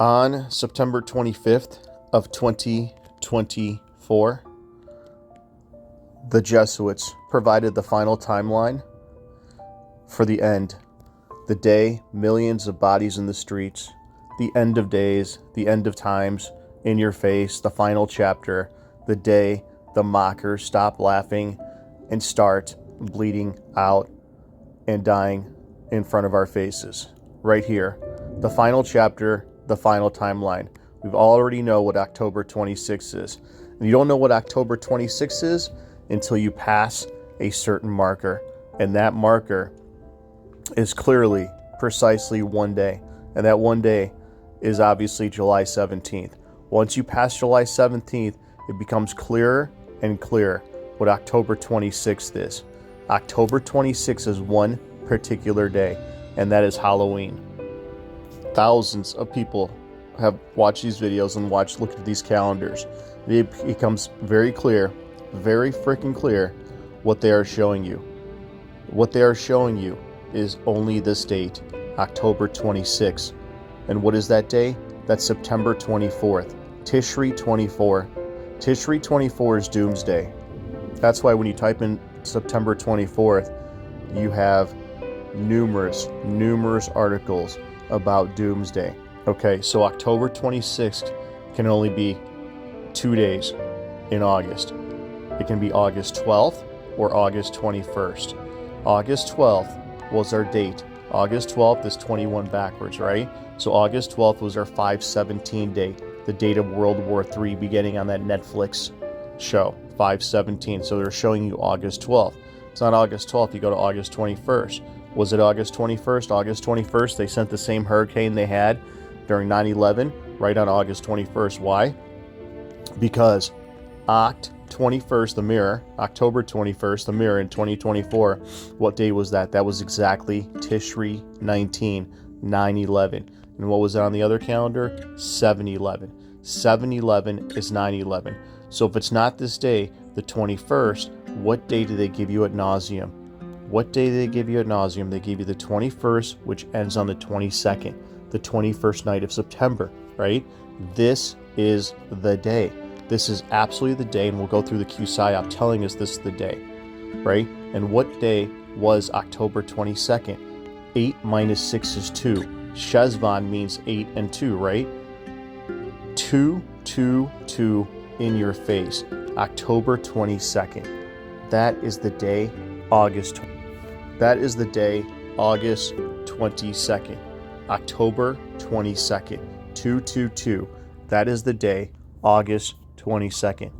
On September 25th of 2024, the Jesuits provided the final timeline for the end. The day, millions of bodies in the streets, the end of days, the end of times, in your face, the final chapter, the day the mockers stop laughing and start bleeding out and dying in front of our faces. Right here, the final chapter, the final timeline. We already know what October 26th is. And you don't know what October 26th is until you pass a certain marker. And that marker is clearly, precisely one day. And that one day is obviously July 17th. Once you pass July 17th, it becomes clearer and clearer what October 26th is. October 26th is one particular day, and that is Halloween. Thousands of people have watched these videos and looked at these calendars. It becomes very clear, very freaking clear what they are showing you. What they are showing you is only this date, October 26th. And what is that day? That's September 24th. Tishri 24. Tishri 24 is Doomsday. That's why when you type in September 24th, you have numerous articles about Doomsday. Okay, so October 26th can only be 2 days in August. It can be August 12th or August 21st. August 12th was our date. August 12th is 21 backwards, right? So August 12th was our 5/17 date, the date of World War III beginning on that Netflix show, 5/17. So they're showing you August 12th. It's not August 12th, you go to August 21st. Was it August 21st? August 21st, they sent the same hurricane they had during 9/11 right on August 21st. Why? Because October 21st, the mirror in 2024, what day was that? That was exactly Tishri 19, 9/11. And what was it on the other calendar? 7/11. 7/11 is 9/11. So if it's not this day, the 21st, what day do they give you ad nauseum? What day do they give you ad nauseum? They give you the 21st, which ends on the 22nd, the 21st night of September, right? This is the day. This is absolutely the day, and we'll go through the Q PSYOP telling us this is the day, right? And what day was October 22nd? 8 minus 6 is 2. Shezvan means 8 and 2, right? 2, 2, 2 in your face. October 22nd. That is the day, August 22nd. October 22nd. 222. That is the day, August 22nd.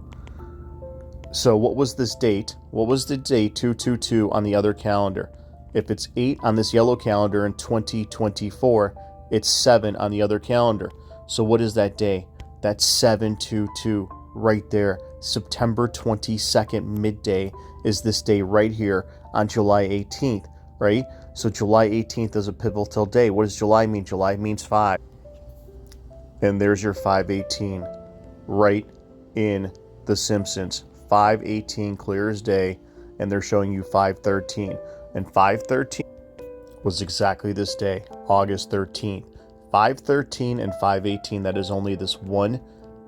So what was this date? What was the date 222 on the other calendar? If it's 8 on this yellow calendar in 2024, it's 7 on the other calendar. So what is that day? That's 722 right there. September 22nd midday is this day right here on July 18th, right? So July 18th is a pivotal day. What does July mean? July means 5. And there's your 5/18 right in The Simpsons. 5/18 clear as day, and they're showing you 5/13. And 5/13 was exactly this day, August 13th. 5/13 and 5/18, that is only this one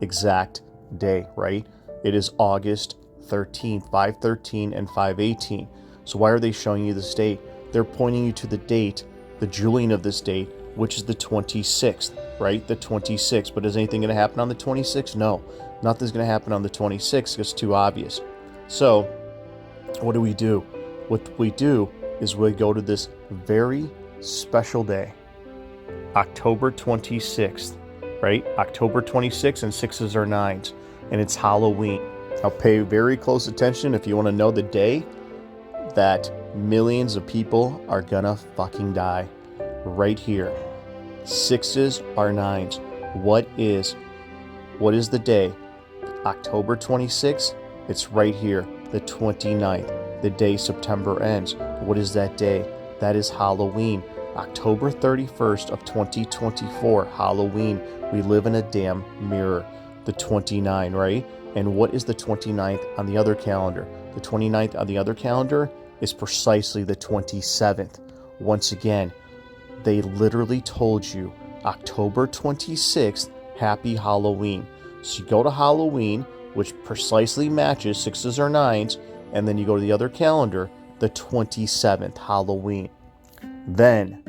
exact day, right? It is August 13th, 5/13 and 5/18. So why are they showing you this date? They're pointing you to the date, the Julian of this date, which is the 26th, right? The 26th. But is anything going to happen on the 26th? No, nothing's going to happen on the 26th. It's too obvious. So what do? What we do is we go to this very special day, October 26th, right? October 26th, and 6s are 9s, and it's Halloween. Now pay very close attention if you want to know the day that millions of people are gonna fucking die. Right here. 6s are 9s. What is the day? October 26th? It's right here, the 29th, the day September ends. What is that day? That is Halloween. October 31st of 2024, Halloween. We live in a damn mirror. The 29, right? And what is the 29th on the other calendar? The 29th on the other calendar is precisely the 27th. Once again, they literally told you October 26th, happy Halloween. So you go to Halloween, which precisely matches 6s or 9s, and then you go to the other calendar, the 27th, Halloween. Then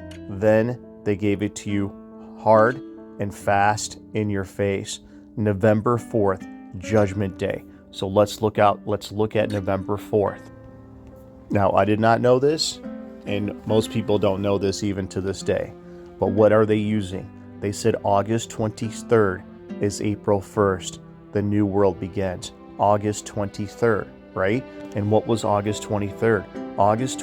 they gave it to you hard and fast in your face. November 4th, Judgment Day. So let's look at November 4th. Now, I did not know this, and most people don't know this even to this day. But what are they using? They said August 23rd is April 1st. The new world begins. August 23rd, right? And what was August 23rd? August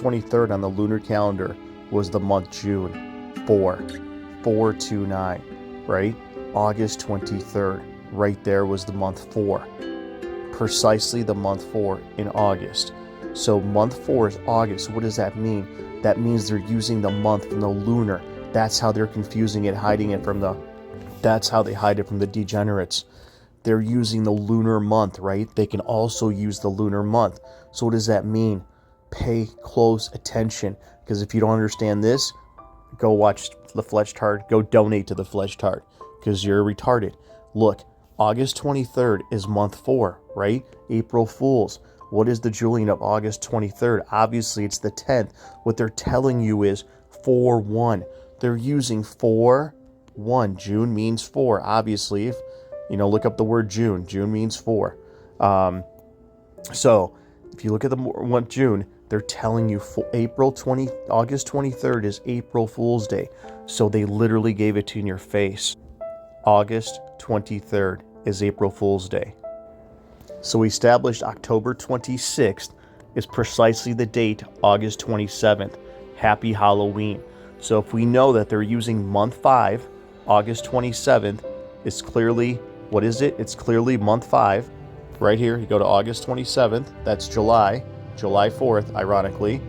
23rd on the lunar calendar was the month June. 429, right? August 23rd, right there was the month 4. Precisely the month 4 in August. So month 4 is August. What does that mean? That means they're using the month from the lunar. That's how they're confusing it, that's how they hide it from the degenerates. They're using the lunar month, right? They can also use the lunar month. So what does that mean? Pay close attention, because if you don't understand this, go watch the Fletch Tard, go donate to the Fletch Tard, because you're retarded. Look, August 23rd is month 4, right? April Fools. What is the Julian of August 23rd? Obviously, it's the 10th. What they're telling you is 4-1. They're using 4-1. June means 4. Obviously, if look up the word June. June means 4. So if you look at the month June, they're telling you August 23rd is April Fool's Day. So they literally gave it to you in your face. August 23rd is April Fool's Day. So we established October 26th is precisely the date, August 27th. Happy Halloween. So if we know that they're using month 5, August 27th is clearly, what is it? It's clearly month 5. Right here, you go to August 27th, that's July 4th, ironically.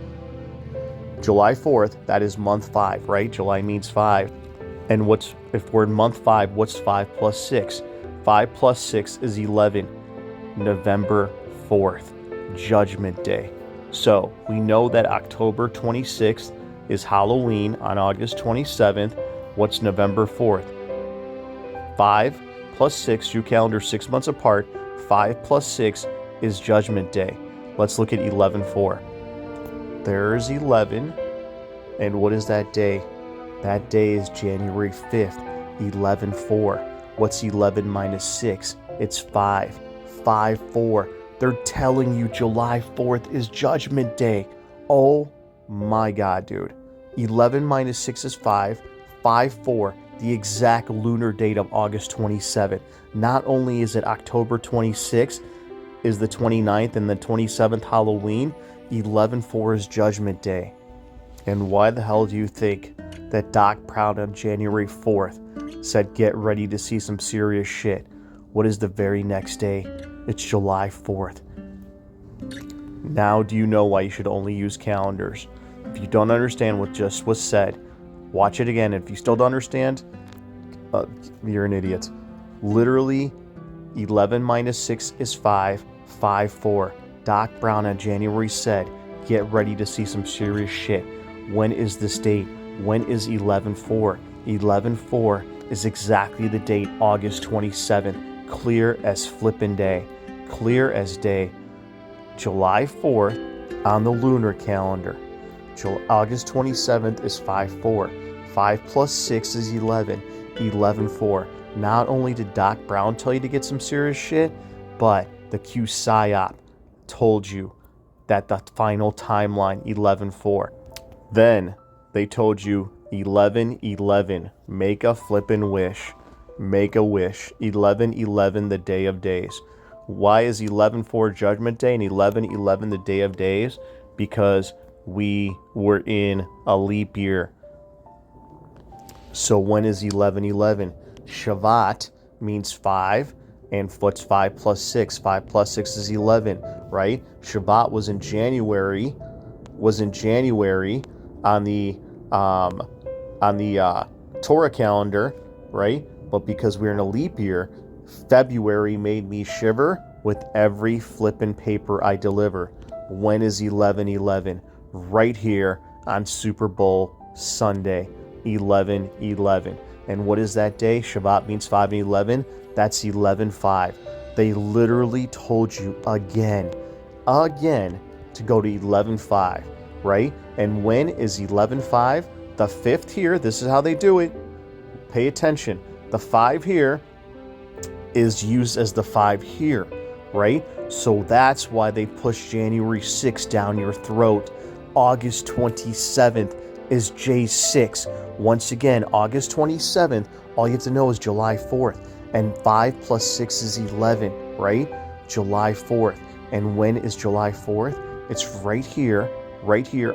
July 4th, that is month 5, right? July means 5. And if we're in month 5, what's 5 plus 6? 5 plus 6 is 11. November 4th, Judgment Day. So we know that October 26th is Halloween on August 27th. What's November 4th? 5 plus 6, you calendar 6 months apart. 5 plus 6 is Judgment Day. Let's look at 11-4. There's 11. And what is that day? That day is January 5th, 11-4. What's 11 minus 6? It's 5. 5-4. They're telling you July 4th is Judgment Day. Oh my God, dude. 11 minus 6 is 5. 5-4. The exact lunar date of August 27th. Not only is it October 26th, is the 29th and the 27th Halloween, 11-4 is Judgment Day. And why the hell do you think that Doc Brown on January 4th said, get ready to see some serious shit? What is the very next day? It's July 4th. Now do you know why you should only use calendars? If you don't understand what just was said, watch it again. If you still don't understand, you're an idiot. Literally, 11 minus 6 is 5. 5-4. Doc Brown on January said, get ready to see some serious shit. When is this date? When is 11-4? 11-4 is exactly the date, August 27th. Clear as flippin' day. Clear as day. July 4th on the lunar calendar. August 27th is 5-4. 5 plus 6 is 11. 11-4. Not only did Doc Brown tell you to get some serious shit, but the Q PSYOP told you that the final timeline, 11-4. Then they told you 11-11. Make a flippin' wish. Make a wish. 11-11, the day of days. Why is 11-4 Judgment Day and 11-11 the day of days? Because we were in a leap year. So when is 11-11? Shavat means 5, and what's 5 plus 6? 5 plus 6 is 11, right? Shabbat was in January. On the Torah calendar, right? But because we're in a leap year, February made me shiver with every flippin' paper I deliver. When is 11-11? Right here on Super Bowl Sunday, 11/11. And what is that day? Shabbat means 5 and 11. That's 11/5. They literally told you again to go to 11/5, right? And when is 11/5? The 5th here, this is how they do it. Pay attention. The 5 here is used as the 5 here, right? So that's why they push January 6th down your throat. August 27th is J6. Once again, August 27th, all you have to know is July 4th. And 5 plus 6 is 11, right? July 4th. And when is July 4th? It's right here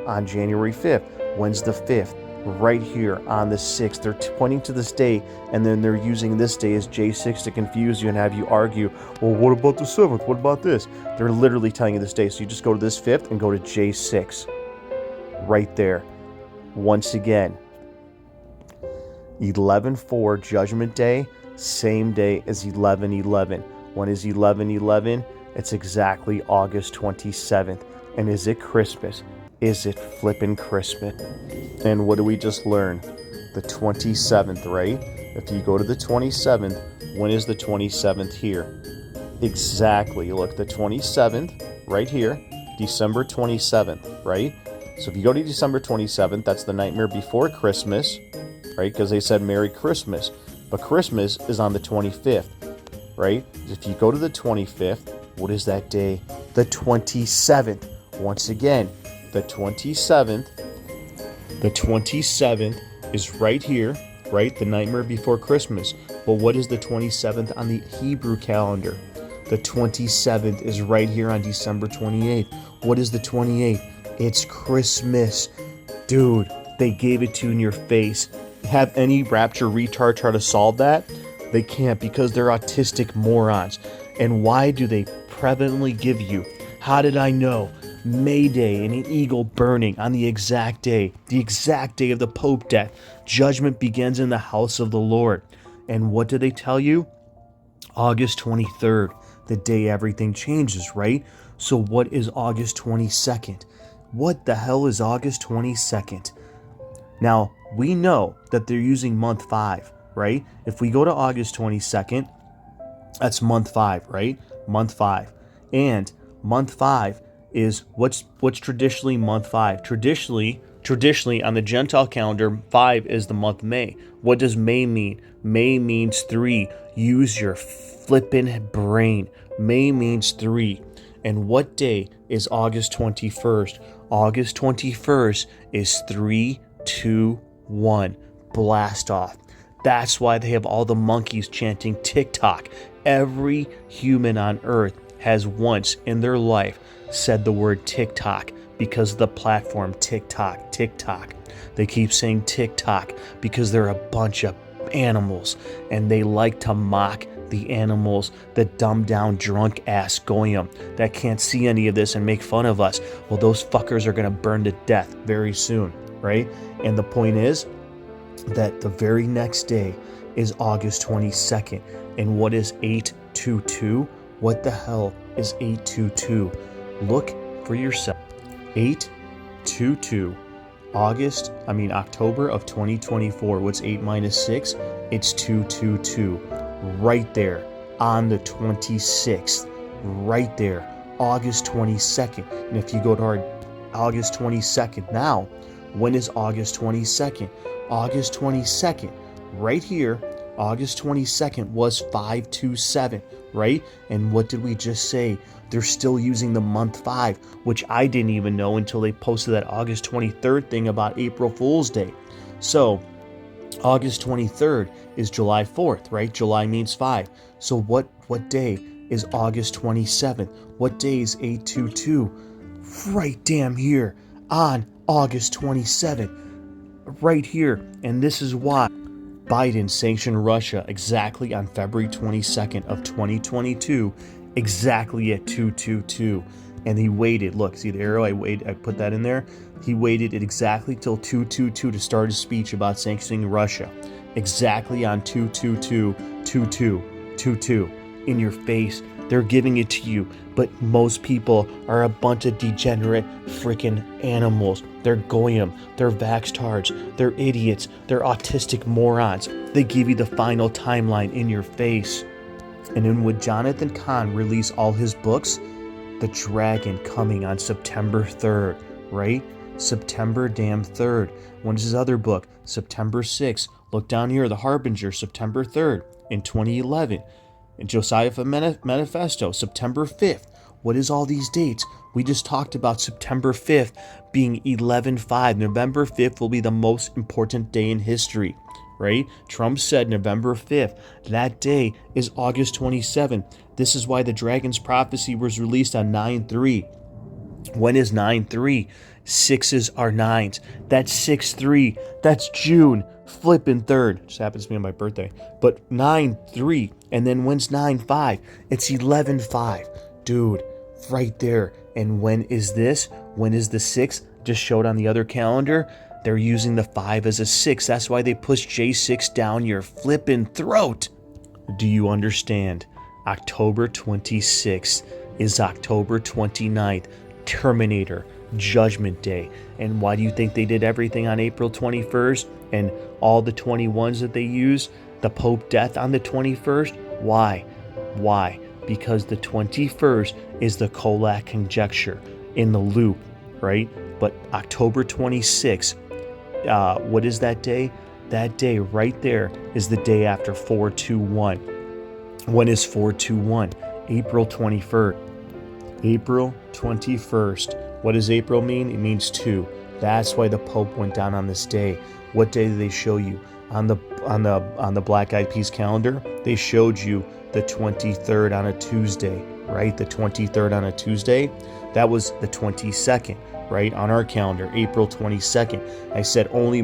on January 5th. When's the 5th? Right here on the 6th. They're pointing to this day, and then they're using this day as J6 to confuse you and have you argue, well, what about the 7th? What about this? They're literally telling you this day. So you just go to this 5th and go to J6. Right there. Once again, 11/4 Judgment Day, same day as 11/11. When is 11/11? It's exactly August 27th. And is it Christmas? Is it flippin' Christmas? And what do we just learn? The 27th, right? If you go to the 27th, when is the 27th here? Exactly. Look, the 27th, right here, December 27th, right? So if you go to December 27th, that's the nightmare before Christmas, right? Because they said Merry Christmas. But Christmas is on the 25th, right? If you go to the 25th, what is that day? The 27th. Once again, the 27th is right here, right? The nightmare before Christmas. But what is the 27th on the Hebrew calendar? The 27th is right here on December 28th. What is the 28th? It's Christmas. Dude, they gave it to you in your face. Have any rapture retard try to solve that? They can't, because they're autistic morons. And why do they prevalently give you, how did I know? May Day and an eagle burning on the exact day of the Pope death. Judgment begins in the house of the Lord. And what do they tell you? August 23rd, the day everything changes, right? So what is August 22nd? What the hell is August 22nd? Now, we know that they're using month 5, right? If we go to August 22nd, that's month 5, right? Month 5. And month 5 is what's traditionally month 5. Traditionally on the Gentile calendar, 5 is the month May. What does May mean? May means 3. Use your flippin' brain. May means 3. And what day is August 21st? August 21st is 3, 2, 1. Blast off. That's why they have all the monkeys chanting TikTok. Every human on earth has once in their life said the word TikTok because of the platform TikTok. They keep saying TikTok because they're a bunch of animals and they like to mock the animals, the dumbed down drunk ass goyim that can't see any of this and make fun of us. Well, those fuckers are going to burn to death very soon, right? And the point is that the very next day is August 22nd. And what is 822? What the hell is 822? Look for yourself. 822. October of 2024. What's 8 minus 6? It's 222. Right there on the 26th. Right there. August 22nd. And if you go to our August 22nd now, when is August 22nd? August 22nd. Right here. August 22nd was 527, right? And what did we just say? They're still using the month 5, which I didn't even know until they posted that August 23rd thing about April Fool's Day. So August 23rd is July 4th, right? July means 5. So what day is August 27th? What day is 822? Right damn here on August 27th. Right here. And this is why Biden sanctioned Russia exactly on February 22nd of 2022, exactly at 222. And he waited. Look, see the arrow? I put that in there. He waited exactly till 222 to start his speech about sanctioning Russia. Exactly on 222, 22, 22. In your face. They're giving it to you. But most people are a bunch of degenerate freaking animals. They're goyim. They're vaxtards. They're idiots. They're autistic morons. They give you the final timeline in your face. And then would Jonathan Cahn release all his books? The Dragon coming on September 3rd, right? September damn 3rd. When's his other book? September 6th. Look down here, The Harbinger, September 3rd in 2011. And Josiah Manifesto, September 5th. What is all these dates? We just talked about September 5th being 11/5. November 5th will be the most important day in history, right? Trump said November 5th. That day is August 27th. This is why the Dragon's Prophecy was released on 9/3. When is 9/3? Sixes are nines. That's 6/3. That's June flipping 3rd. Just happens to be on my birthday. But 9/3. And then when's 9/5? It's 11/5. Dude, right there. And when is this? When is the 6th? Just showed on the other calendar. They're using the 5 as a 6. That's why they push J6 down your flipping throat. Do you understand? October 26th is October 29th. Terminator. Judgment Day. And why do you think they did everything on April 21st and all the 21s that they use? The Pope death on the 21st? Why? Because the 21st is the Kolak conjecture in the loop, right? But October 26th, what is that day? That day right there is the day after 4/21. When is 4/21? April 21st. April 21st. What does April mean? It means 2. That's why the Pope went down on this day. What day did they show you? On the Black Eyed Peas calendar, they showed you the 23rd on a Tuesday, right? The 23rd on a Tuesday. That was the 22nd, right? On our calendar, April 22nd. I said only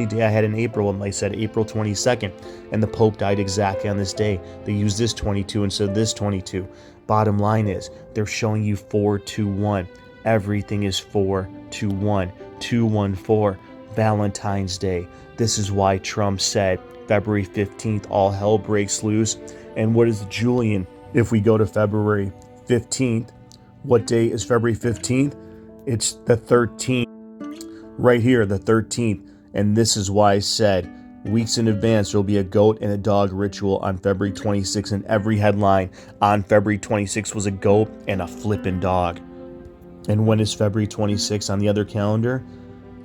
day I had in April, and I said April 22nd. And the Pope died exactly on this day. They used this 22 instead of this 22. Bottom line is, they're showing you 4/21. Everything is 4/21. 2/14. Valentine's Day. This is why Trump said February 15th, all hell breaks loose. And what is Julian? If we go to February 15th, what day is February 15th? It's the 13th. Right here, the 13th. And this is why I said weeks in advance there will be a goat and a dog ritual on February 26th. And every headline on February 26th was a goat and a flippin' dog. And when is February 26th on the other calendar?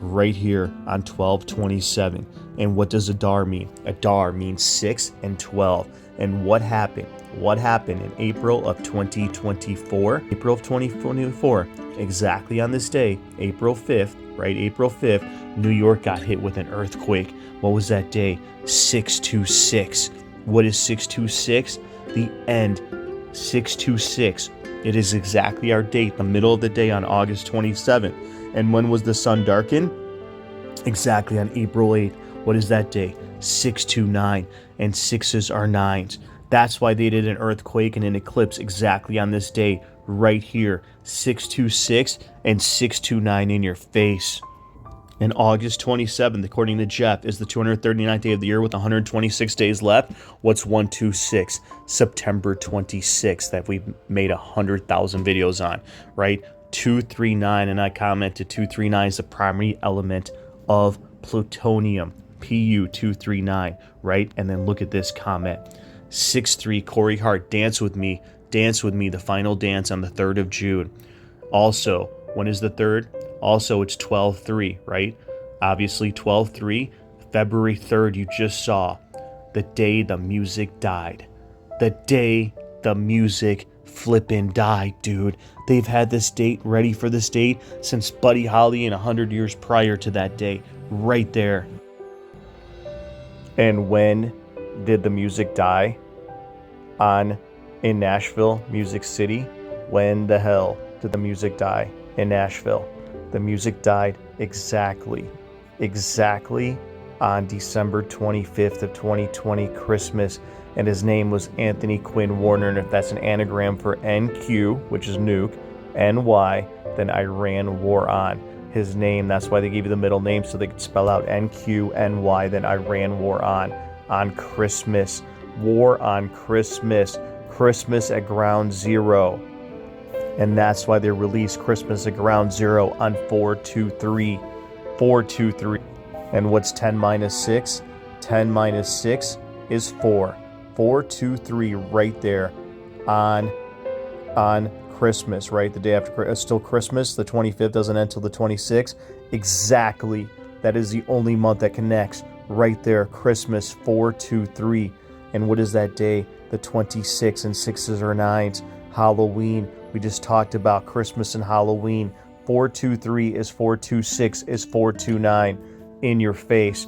Right here on 12/27. And what does Adar mean? Adar means 6 and 12. And what happened? What happened in April of 2024? April of 2024, exactly on this day, April 5th, right? April 5th, New York got hit with an earthquake. What was that day? 6/26. What is 6/26? The end. 6/26. It is exactly our date, the middle of the day on August 27th. And when was the sun darkened? Exactly on April 8th. What is that day? 6/29. And 6s are 9s. That's why they did an earthquake and an eclipse exactly on this day, right here. 6/26 and 6/29 in your face. And August 27th, according to Jeff, is the 239th day of the year with 126 days left. What's 126? September 26th, that we've made 100,000 videos on, right? 239, and I commented 239 is the primary element of plutonium. Pu 239, right? And then look at this comment. 6-3, Corey Hart, dance with me, the final dance on the 3rd of June. Also, when is the 3rd? Also, it's 12/3, right? Obviously, 12/3, February 3rd, you just saw the day the music died. The day the music flippin' died, dude. They've had this date, ready for this date, since Buddy Holly and 100 years prior to that day. Right there. And when did the music die? In Nashville, Music City. When the hell did the music die in Nashville? The music died exactly on December 25th of 2020, Christmas. And his name was Anthony Quinn Warner. And if that's an anagram for NQ, which is nuke, NY, then Iran war on. His name, that's why they gave you the middle name, so they could spell out NQ, NY, then Iran war on Christmas. War on Christmas. Christmas at Ground Zero. And that's why they released Christmas at Ground Zero on 423. 423. And what's 10 minus 6? 10 minus 6 is 4. 423 right there on Christmas, right? The day after, it's still Christmas. The 25th doesn't end until the 26th. Exactly. That is the only month that connects right there. Christmas 423. And what is that day? The 26th, and 6s or 9s. Halloween. We just talked about Christmas and Halloween. 423 is 426 is 429 in your face.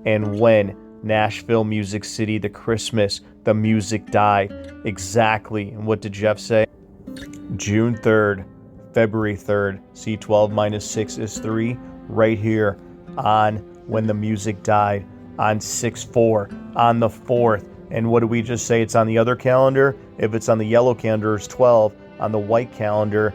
And when Nashville, Music City, the Christmas, the music died. Exactly. And what did Jeff say? June 3rd, February 3rd. See, 12 minus 6 is 3. Right here on when the music died. On 6/4. On the 4th. And what did we just say? It's on the other calendar. If it's on the yellow calendar, it's 12. On the white calendar,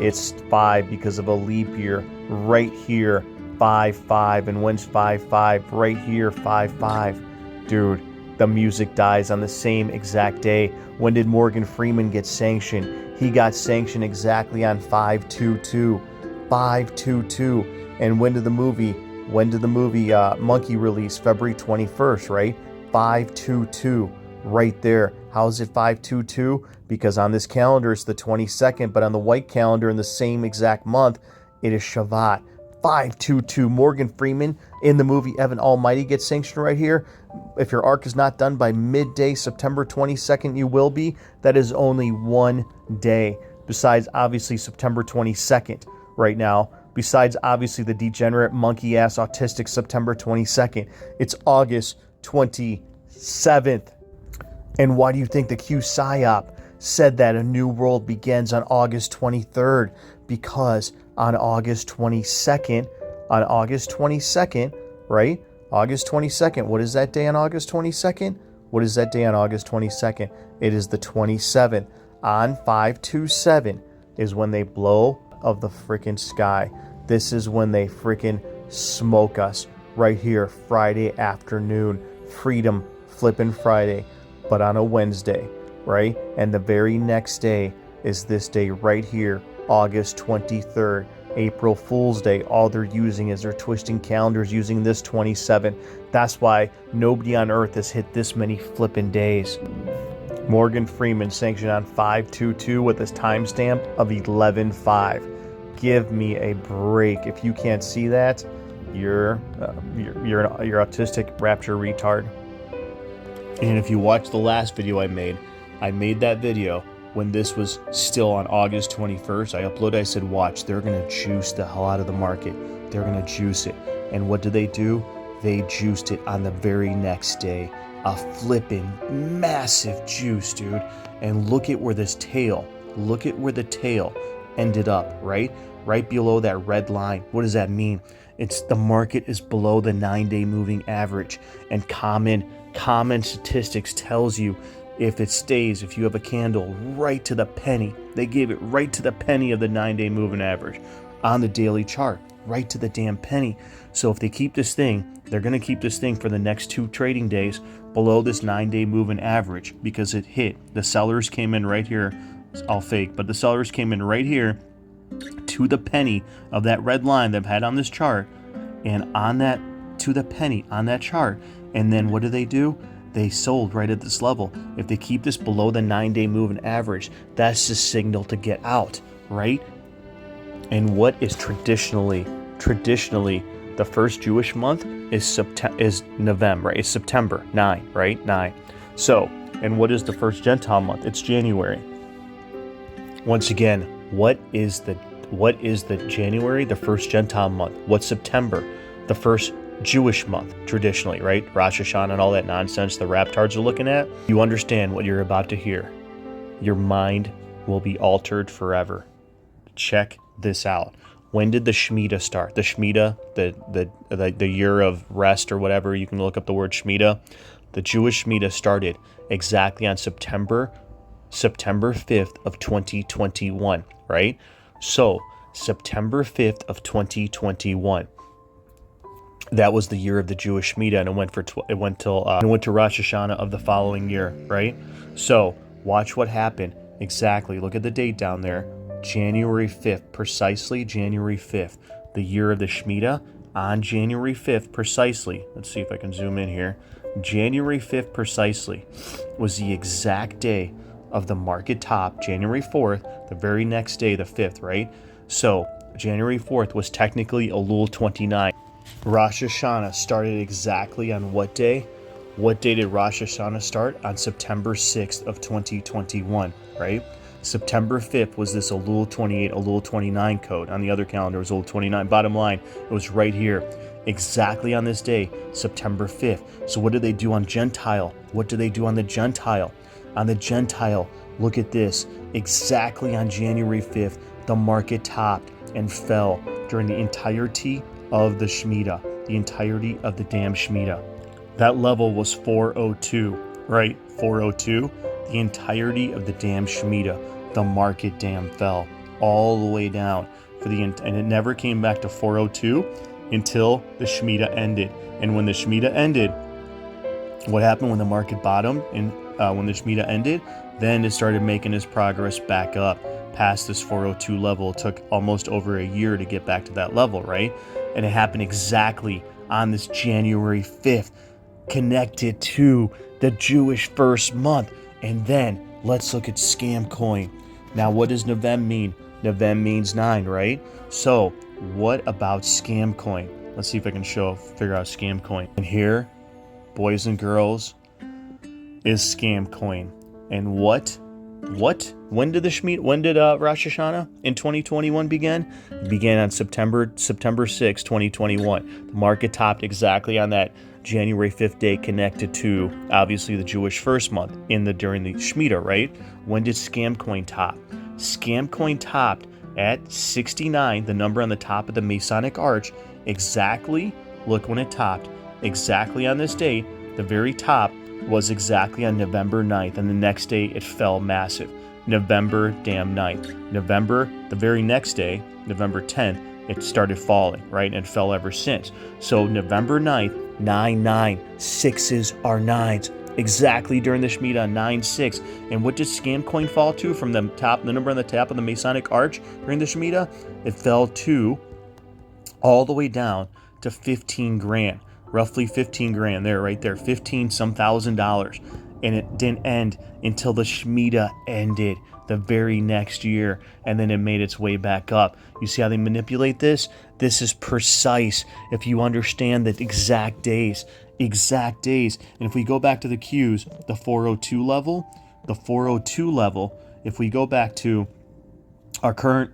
it's 5 because of a leap year. Right here, 5/5. And when's 5/5? Right here, 5/5. Dude, the music dies on the same exact day. When did Morgan Freeman get sanctioned? He got sanctioned exactly on 5/22. 5/22. And when did the movie Monkey release? February 21st, right? 5/22. Right there. How is it 5/22? Because on this calendar it's the 22nd, but on the white calendar in the same exact month, it is Shavat. 5/22. Morgan Freeman in the movie Evan Almighty gets sanctioned right here. If your arc is not done by midday September 22nd, you will be. That is only one day. Besides, obviously, September 22nd right now. Besides, obviously, the degenerate, monkey-ass, autistic September 22nd. It's August 27th. And why do you think the Q PSYOP said that a new world begins on August 23rd? Because on August 22nd, right? August 22nd, what is that day on August 22nd? What is that day on August 22nd? It is the 27th. On 5/27 is when they blow of the freaking sky. This is when they freaking smoke us right here, Friday afternoon, Freedom flipping Friday, but on a Wednesday, right? And the very next day is this day right here, August 23rd, April Fool's Day. All they're using is they're twisting calendars using this 27. That's why nobody on earth has hit this many flipping days. Morgan Freeman sanctioned on 5/22 with a timestamp of 11/5. Give me a break. If you can't see that, you're autistic rapture retard. And if you watch the last video I made that video when this was still on August 21st. I uploaded, I said, watch, they're going to juice the hell out of the market. They're going to juice it. And what did they do? They juiced it on the very next day. A flipping massive juice, dude. And look at where the tail ended up, right? Right below that red line. What does that mean? It's the market is below the 9-day moving average. And common statistics tells you if it stays, if you have a candle right to the penny, they gave it right to the penny of the 9-day moving average on the daily chart, right to the damn penny. So if they keep this thing, they're going to keep this thing for the next 2 trading days below this 9-day moving average because it hit. The sellers came in right here. All fake, but the sellers came in right here to the penny of that red line they've had on this chart, and on that to the penny on that chart. And then what do? They sold right at this level. If they keep this below the 9-day moving average, that's the signal to get out, right? And what is traditionally the first Jewish month is November, right? It's September 9, right? 9. So, and what is the first Gentile month? It's January. Once again, what is the January, the first Gentile month? What's September, the first Jewish month, traditionally, right? Rosh Hashanah and all that nonsense the raptards are looking at. You understand what you're about to hear. Your mind will be altered forever. Check this out. When did the Schmidita start? The Schmidita, the year of rest or whatever, you can look up the word Schmidita. The Jewish Schmidita started exactly on September 5th of 2021, right? So, September 5th of 2021. that was the year of the Jewish Shemitah, and it went to Rosh Hashanah of the following year, right? So watch what happened exactly. Look at the date down there, January 5th, precisely January 5th, the year of the Shemitah. On January 5th, precisely. Let's see if I can zoom in here. January 5th, precisely, was the exact day of the market top. January 4th, the very next day, the 5th, right? So January 4th was technically Elul 29. Rosh Hashanah started exactly on what day? What day did Rosh Hashanah start? On September 6th of 2021, right? September 5th was this Elul 28, Elul 29 code. On the other calendar, it was Elul 29. Bottom line, it was right here. Exactly on this day, September 5th. So what did they do on Gentile? What do they do on the Gentile? On the Gentile, look at this. Exactly on January 5th, the market topped and fell during the entirety of the Shemitah, the entirety of the damn Shemitah. That level was 402, right? 402, the entirety of the damn Shemitah. The market damn fell all the way down and it never came back to 402 until the Shemitah ended. And when the Shemitah ended, what happened when the market bottomed and when the Shemitah ended? Then it started making its progress back up past this 402 level. It took almost over a year to get back to that level, right? And it happened exactly on this January 5th, connected to the Jewish first month. And then let's look at scam coin. Now, what does Novem mean? Novem means 9, right? So what about scam coin? Let's see if I can figure out scam coin. And here, boys and girls, is scam coin. And when did Rosh Hashanah in 2021 begin? It began on September 6, 2021. The market topped exactly on that January 5th day, connected to obviously the Jewish first month during the Shemitah, right? When did scam coin top? Scam coin topped at 69, the number on the top of the Masonic arch, exactly. Look when it topped, exactly on this date. The very top was exactly on November 9th, and the next day it fell massive. November damn 9th. November, the very next day, November 10th, it started falling, right? And it fell ever since. So November 9th, 9-9, sixes are nines. Exactly during the Shemitah, 9-6. And what did scam coin fall to from the number on the top of the Masonic arch during the Shemitah? It fell to all the way down to 15 grand. Roughly 15 grand there, right there, 15 some $1,000. And it didn't end until the Shemitah ended the very next year, and then it made its way back up. You see how they manipulate this? This is precise if you understand the exact days. And if we go back to the Qs, the 402 level, if we go back to our current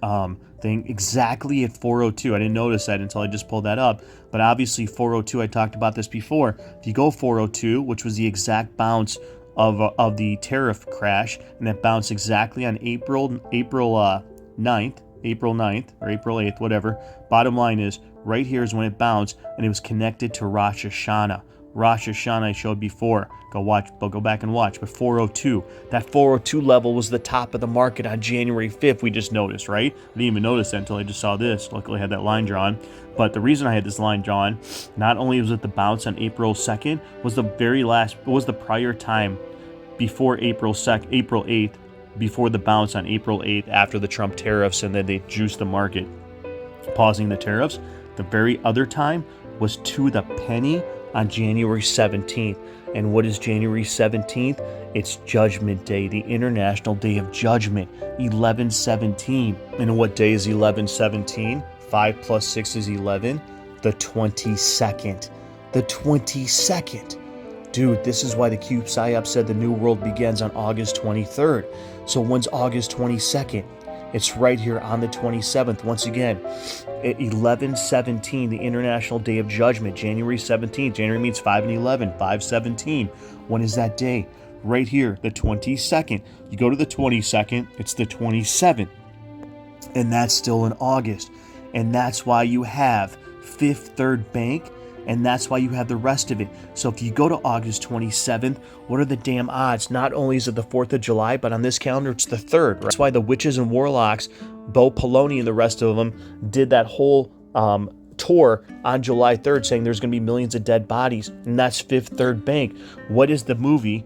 thing, exactly at 402. I didn't notice that until I just pulled that up. But obviously 402, I talked about this before. If you go 402, which was the exact bounce of the tariff crash, and that bounced exactly on April 9th or April 8th, whatever. Bottom line is, right here is when it bounced, and it was connected to Rosh Hashanah. Rosh Hashanah I showed before. Go back and watch. But 402, that 402 level was the top of the market on January 5th. We just noticed, right? I didn't even notice that until I just saw this. Luckily, I had that line drawn. But the reason I had this line drawn, not only was it the bounce on April 2nd, was the prior time before April 8th, before the bounce on April 8th after the Trump tariffs, and then they juiced the market, pausing the tariffs. The very other time was to the penny on January 17th. And what is January 17th? It's Judgment Day, the International Day of Judgment, 11/17. And what day is 11/17? 5 plus 6 is 11. The 22nd. The 22nd. Dude, this is why the Cube PSYOP said the New World begins on August 23rd. So when's August 22nd? It's right here on the 27th. Once again, at 11/17, the International Day of Judgment, January 17th. January means 5 and 11, 5/17. When is that day? Right here, the 22nd. You go to the 22nd, it's the 27th. And that's still in August. And that's why you have Fifth Third Bank, and that's why you have the rest of it. So if you go to August 27th, what are the damn odds? Not only is it the 4th of July, but on this calendar, it's the 3rd. Right? That's why the witches and warlocks, Bo Poloni and the rest of them, did that whole tour on July 3rd saying there's going to be millions of dead bodies, and that's Fifth Third Bank. What is the movie?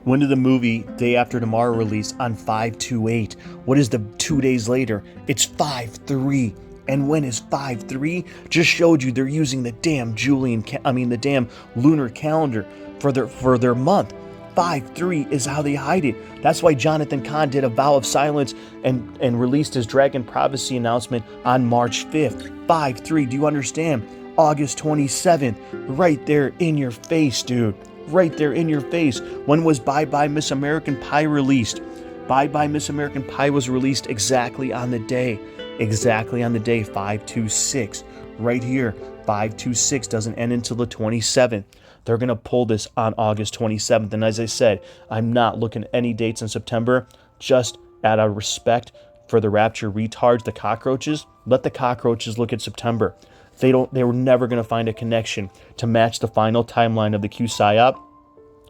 When did the movie Day After Tomorrow release? On 5/28. What is the 2 days later? It's 5/3. And when is 5/3? Just showed you they're using the damn the damn lunar calendar for their month. 5/3 is how they hide it. That's why Jonathan Kahn did a vow of silence and released his Dragon Prophecy announcement on March 5th. 5/3, do you understand? August 27th, right there in your face, dude. Right there in your face. When was Bye Bye Miss American Pie released? Bye Bye Miss American Pie was released exactly on the day. Exactly on the day, 5/26. Right here, 5/26 doesn't end until the 27th. They're going to pull this on August 27th. And as I said, I'm not looking at any dates in September, just out of respect for the Rapture retards, the cockroaches. Let the cockroaches look at September. They were never going to find a connection to match the final timeline of the Q-Psyop,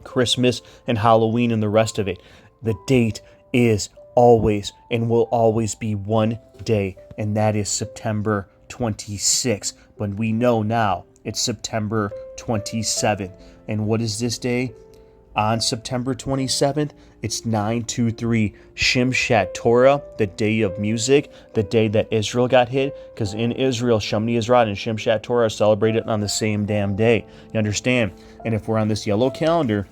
Christmas, and Halloween, and the rest of it. The date is always and will always be one day, and that is September 26th. But we know now it's September 27th. And what is this day? On September 27th, it's 923 Shimshat Torah, the day of music, the day that Israel got hit, because in Israel, Shemini Ezrat and Shimshat Torah are celebrated on the same damn day. You understand? And if we're on this yellow calendar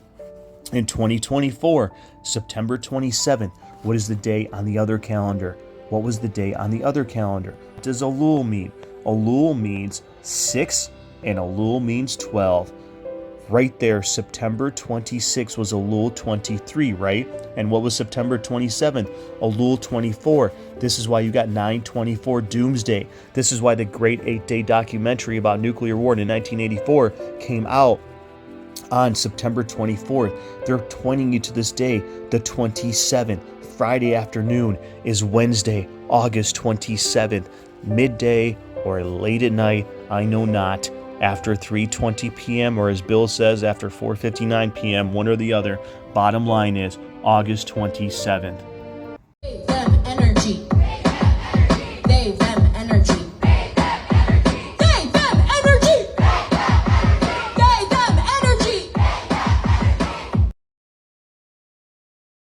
in 2024, September 27th, what is the day on the other calendar? What was the day on the other calendar? What does Elul mean? Elul means 6 and Elul means 12. Right there, September 26 was Elul 23, right? And what was September 27th? Elul 24. This is why you got 9/24 Doomsday. This is why the great 8-day documentary about nuclear war in 1984 came out on September 24th. They're pointing you to this day, the 27th. Friday afternoon is Wednesday, August 27th. Midday or late at night, I know not. After 3:20 p.m. or as Bill says, after 4:59 p.m., one or the other. Bottom line is August 27th.